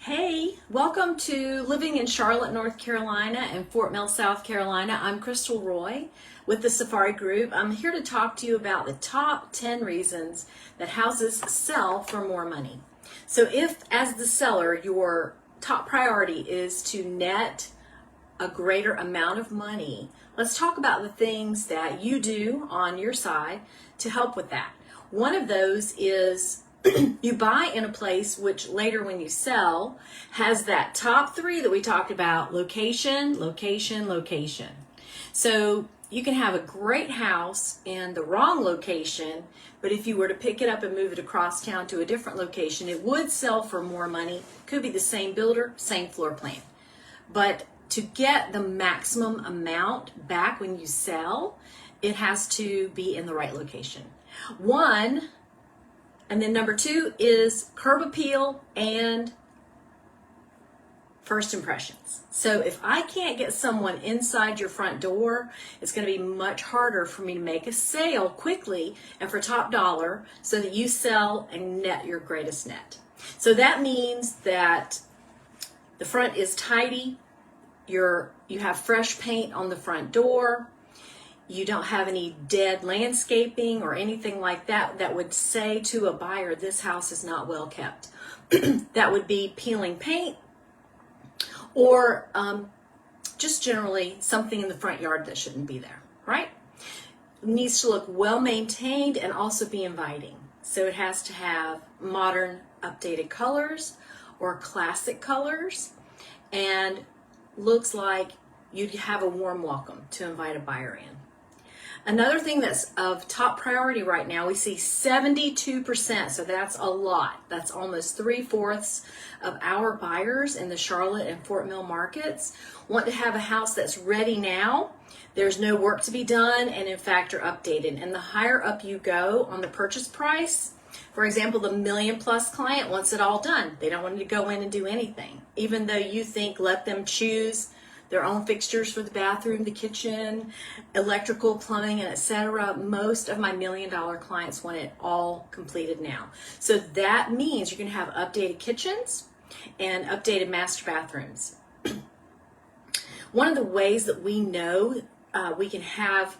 Hey, welcome to Living in Charlotte, North Carolina and Fort Mill, South Carolina. I'm Crystal Roy with the Safari Group. I'm here to talk to you about the top 10 reasons that houses sell for more money. So if, as the seller, your top priority is to net a greater amount of money, let's talk about the things that you do on your side to help with that. One of those is you buy in a place which later when you sell has that top three that we talked about: location, location, location. So you can have a great house in the wrong location, but if you were to pick it up and move it across town to a different location, it would sell for more money. Could be the same builder, same floor plan. But to get the maximum amount back when you sell, it has to be in the right location. And then number two is curb appeal and first impressions. So if I can't get someone inside your front door, it's going to be much harder for me to make a sale quickly and for top dollar so that you sell and net your greatest net. So that means that the front is tidy, you have fresh paint on the front door, you don't have any dead landscaping or anything like that that would say to a buyer, this house is not well kept. That would be peeling paint or just generally something in the front yard that shouldn't be there, right? It needs to look well maintained and also be inviting. So it has to have modern updated colors or classic colors and looks like you'd have a warm welcome to invite a buyer in. Another thing that's of top priority right now, we see 72%, so that's a lot. That's almost 3/4 of our buyers in the Charlotte and Fort Mill markets want to have a house that's ready now. There's no work to be done, and in fact are updated. And the higher up you go on the purchase price, for example, the $1 million+ client wants it all done. They don't want to go in and do anything. Even though you think let them choose their own fixtures for the bathroom, the kitchen, electrical, plumbing, and etc. Most of my $1 million clients want it all completed now. So that means you're going to have updated kitchens and updated master bathrooms. One of the ways that we know we can have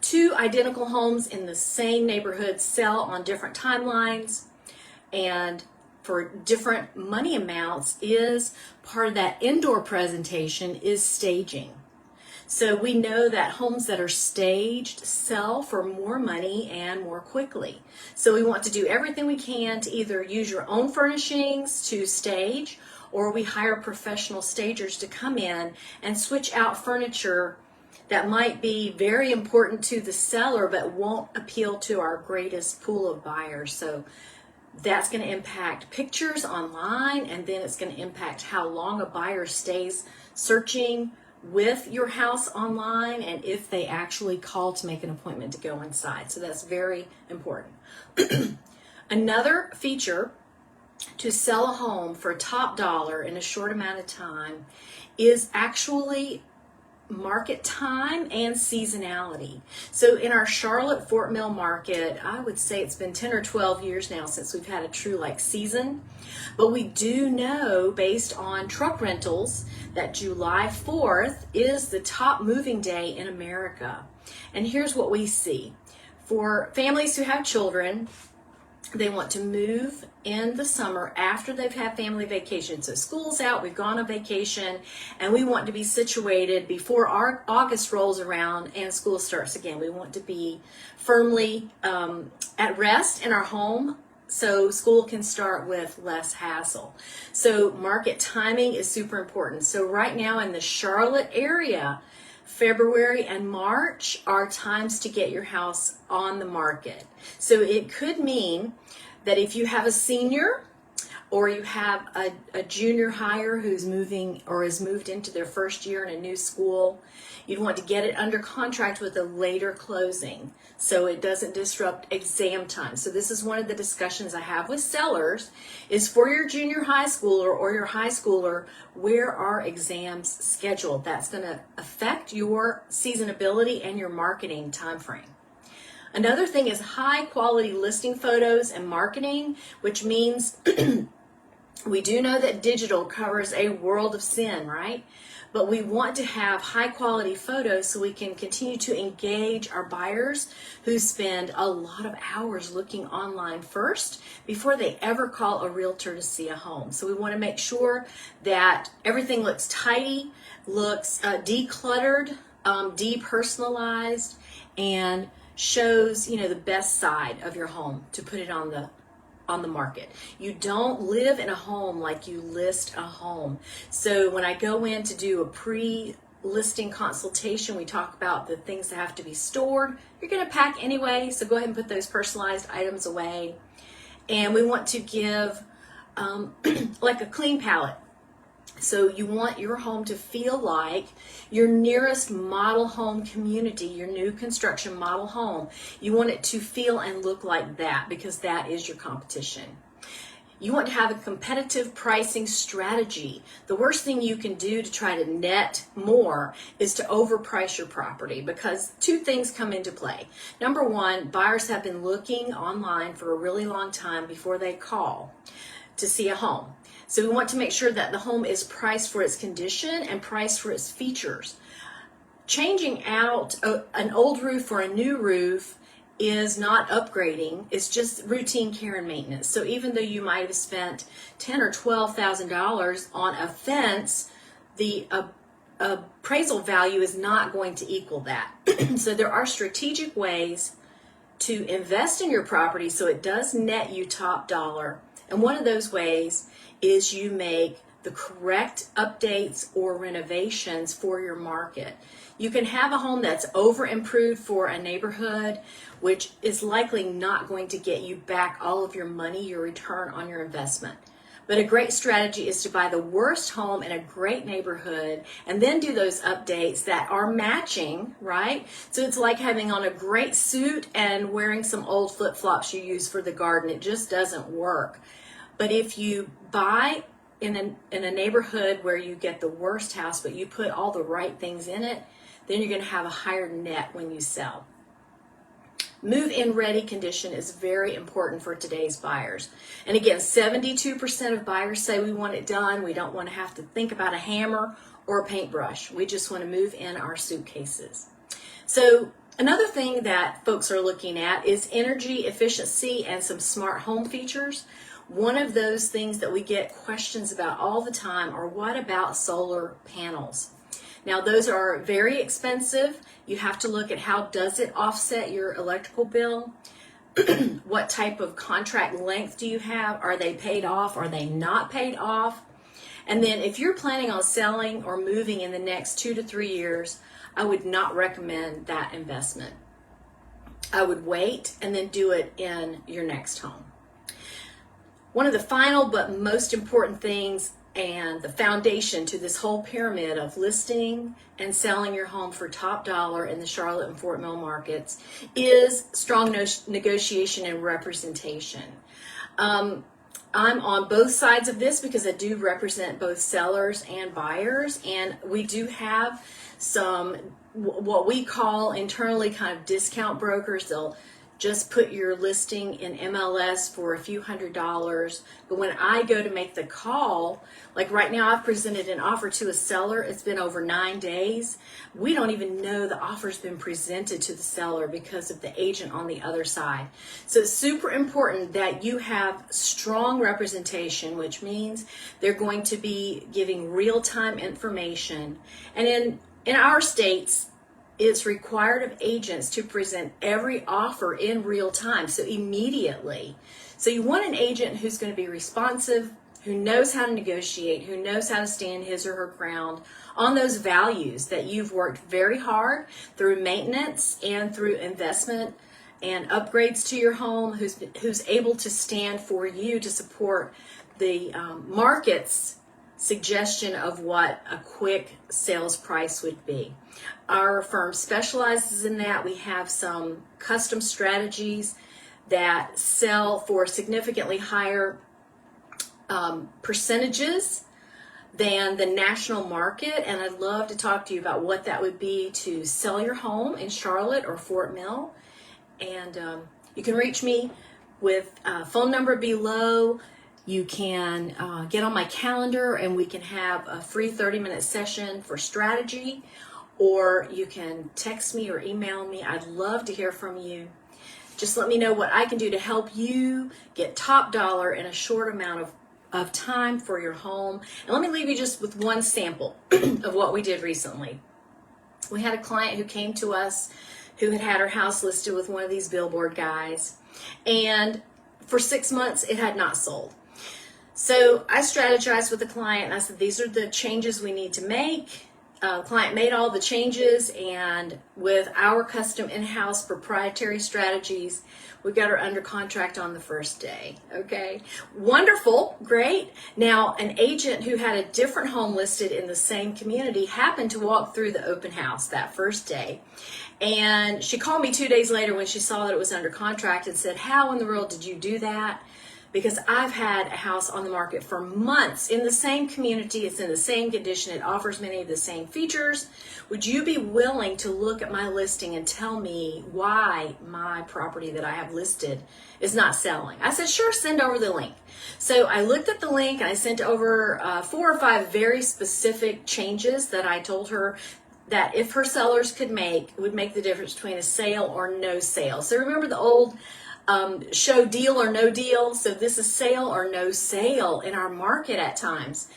two identical homes in the same neighborhood sell on different timelines and for different money amounts is part of that indoor presentation is staging. So we know that homes that are staged sell for more money and more quickly. So we want to do everything we can to either use your own furnishings to stage, or we hire professional stagers to come in and switch out furniture that might be very important to the seller but won't appeal to our greatest pool of buyers. So that's going to impact pictures online, and then it's going to impact how long a buyer stays searching with your house online and if they actually call to make an appointment to go inside. So that's very important. Another feature to sell a home for top dollar in a short amount of time is actually market time and seasonality. So in our Charlotte Fort Mill market, I would say it's been 10 or 12 years now since we've had a true season. But we do know based on truck rentals that July 4th is the top moving day in America. And here's what we see. For families who have children, they want to move in the summer after they've had family vacation. So school's out, we've gone on vacation, and we want to be situated before our August rolls around and school starts again. We want to be firmly at rest in our home so school can start with less hassle. So market timing is super important. So right now in the Charlotte area, February and March are times to get your house on the market. So it could mean that if you have a senior or you have a junior hire who's moving or has moved into their first year in a new school, you'd want to get it under contract with a later closing so it doesn't disrupt exam time. So this is one of the discussions I have with sellers is for your junior high schooler or your high schooler, where are exams scheduled? That's going to affect your seasonability and your marketing time frame. Another thing is high quality listing photos and marketing, which means We do know that digital covers a world of sin, right? But we want to have high quality photos so we can continue to engage our buyers who spend a lot of hours looking online first before they ever call a realtor to see a home. So we want to make sure that everything looks tidy, looks decluttered, depersonalized, and shows, the best side of your home to put it on the market. You don't live in a home like you list a home. So when I go in to do a pre-listing consultation, we talk about the things that have to be stored. You're going to pack anyway, so go ahead and put those personalized items away. And we want to give like a clean palette. So you want your home to feel like your nearest model home community, your new construction model home. You want it to feel and look like that because that is your competition. You want to have a competitive pricing strategy. The worst thing you can do to try to net more is to overprice your property because two things come into play. Number one, buyers have been looking online for a really long time before they call to see a home. So we want to make sure that the home is priced for its condition and priced for its features. Changing out an old roof for a new roof is not upgrading, it's just routine care and maintenance. So even though you might have spent $10,000 or $12,000 on a fence, the appraisal value is not going to equal that. So there are strategic ways to invest in your property so it does net you top dollar. And one of those ways is you make the correct updates or renovations for your market. You can have a home that's over improved for a neighborhood, which is likely not going to get you back all of your money, your return on your investment. But a great strategy is to buy the worst home in a great neighborhood and then do those updates that are matching, right? So it's like having on a great suit and wearing some old flip-flops you use for the garden. It just doesn't work. But if you buy in a neighborhood where you get the worst house, but you put all the right things in it, then you're going to have a higher net when you sell. Move-in ready condition is very important for today's buyers. And again, 72% of buyers say we want it done. We don't want to have to think about a hammer or a paintbrush. We just want to move in our suitcases. So another thing that folks are looking at is energy efficiency and some smart home features. One of those things that we get questions about all the time are what about solar panels? Now those are very expensive. You have to look at how does it offset your electrical bill? What type of contract length do you have? Are they paid off? Are they not paid off? And then if you're planning on selling or moving in the next 2 to 3 years, I would not recommend that investment. I would wait and then do it in your next home. One of the final but most important things and the foundation to this whole pyramid of listing and selling your home for top dollar in the Charlotte and Fort Mill markets is strong negotiation and representation. I'm on both sides of this because I do represent both sellers and buyers, and we do have some what we call internally kind of discount brokers. They'll just put your listing in MLS for a few $100s. But when I go to make the call, like right now I've presented an offer to a seller. It's been over 9 days. We don't even know the offer's been presented to the seller because of the agent on the other side. So it's super important that you have strong representation, which means they're going to be giving real-time information. And in our states, it's required of agents to present every offer in real time, so immediately. So you want an agent who's going to be responsive, who knows how to negotiate, who knows how to stand his or her ground on those values that you've worked very hard through maintenance and through investment and upgrades to your home, who's able to stand for you to support the market's suggestion of what a quick sales price would be. Our firm specializes in that. We have some custom strategies that sell for significantly higher percentages than the national market, and I'd love to talk to you about what that would be to sell your home in Charlotte or Fort Mill. And you can reach me with a phone number below. You can get on my calendar and we can have a free 30-minute session for strategy, or you can text me or email me. I'd love to hear from you. Just let me know what I can do to help you get top dollar in a short amount of time for your home. And let me leave you just with one sample of what we did recently. We had a client who came to us who had her house listed with one of these billboard guys, and for 6 months it had not sold. So I strategized with the client and I said, these are the changes we need to make. Client made all the changes, and with our custom in-house proprietary strategies, we got her under contract on the first day. Okay, wonderful, great. Now, an agent who had a different home listed in the same community happened to walk through the open house that first day, and she called me 2 days later when she saw that it was under contract and said, how in the world did you do that? Because I've had a house on the market for months in the same community. It's in the same condition. It offers many of the same features. Would you be willing to look at my listing and tell me why my property that I have listed is not selling? I said, sure, send over the link. So I looked at the link and I sent over 4 or 5 very specific changes that I told her that if her sellers could make, it would make the difference between a sale or no sale. So remember the old show deal or no deal? So this is sale or no sale in our market at times.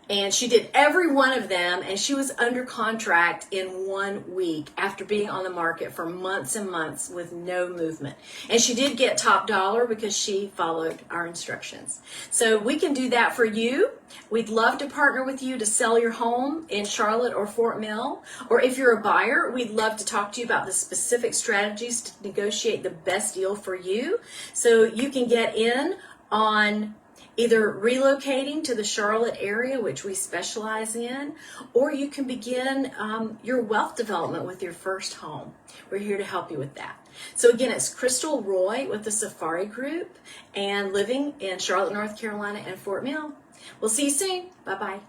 And she did every one of them, and she was under contract in 1 week after being on the market for months and months with no movement. And she did get top dollar because she followed our instructions. So we can do that for you. We'd love to partner with you to sell your home in Charlotte or Fort Mill. Or if you're a buyer, we'd love to talk to you about the specific strategies to negotiate the best deal for you, so you can get in on either relocating to the Charlotte area, which we specialize in, or you can begin your wealth development with your first home. We're here to help you with that. So again, it's Crystal Roy with the Safari Group and living in Charlotte, North Carolina and Fort Mill. We'll see you soon. Bye-bye.